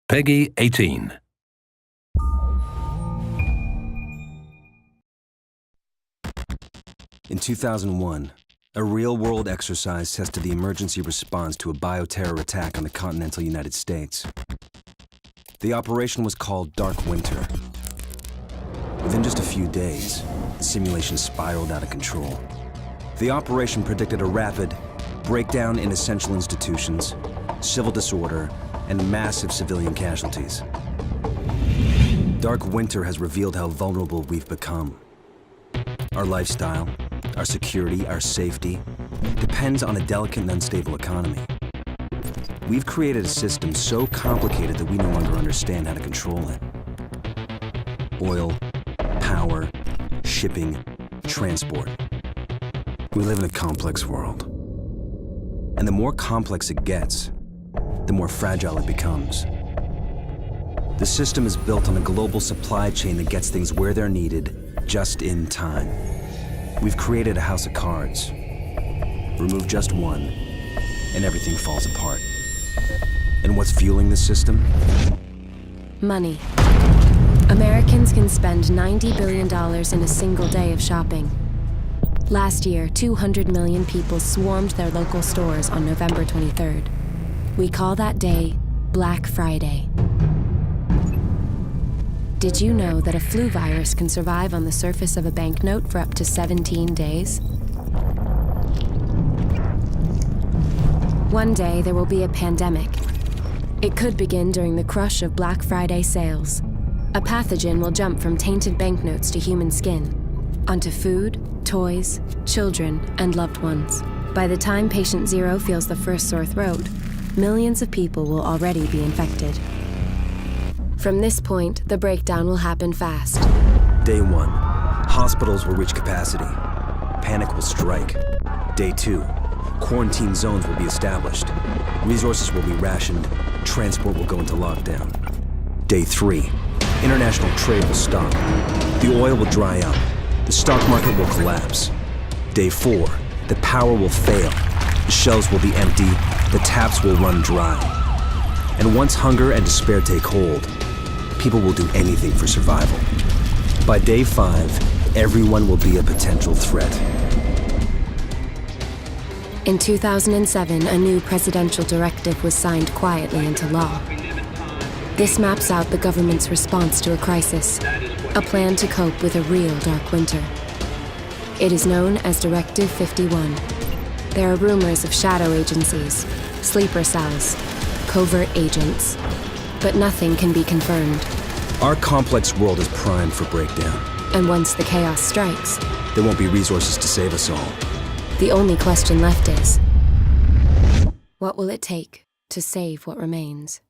Peggy 18. In 2001, a real-world exercise tested the emergency response to a bioterror attack on the continental United States. The operation was called Dark Winter. Within just a few days, the simulation spiraled out of control. The operation predicted a rapid breakdown in essential institutions, civil disorder, and massive civilian casualties. Dark Winter has revealed how vulnerable we've become. Our lifestyle, our security, our safety depends on a delicate and unstable economy. We've created a system so complicated that we no longer understand how to control it. Oil, power, shipping, transport. We live in a complex world. And the more complex it gets, the more fragile it becomes. The system is built on a global supply chain that gets things where they're needed, just in time. We've created a house of cards. Remove just one, and everything falls apart. And what's fueling this system? Money. Americans can spend $90 billion in a single day of shopping. Last year, 200 million people swarmed their local stores on November 23rd. We call that day Black Friday. Did you know that a flu virus can survive on the surface of a banknote for up to 17 days? One day there will be a pandemic. It could begin during the crush of Black Friday sales. A pathogen will jump from tainted banknotes to human skin, onto food, toys, children, and loved ones. By the time patient zero feels the first sore throat, millions of people will already be infected. From this point, the breakdown will happen fast. Day 1, hospitals will reach capacity. Panic will strike. Day 2, quarantine zones will be established. Resources will be rationed. Transport will go into lockdown. Day 3, international trade will stop. The oil will dry up. The stock market will collapse. Day 4, the power will fail. The shelves will be empty. The taps will run dry. And once hunger and despair take hold, people will do anything for survival. By day 5, everyone will be a potential threat. In 2007, a new presidential directive was signed quietly into law. This maps out the government's response to a crisis, a plan to cope with a real dark winter. It is known as Directive 51. There are rumors of shadow agencies, sleeper cells, covert agents, but nothing can be confirmed. Our complex world is primed for breakdown. And once the chaos strikes, there won't be resources to save us all. The only question left is, what will it take to save what remains?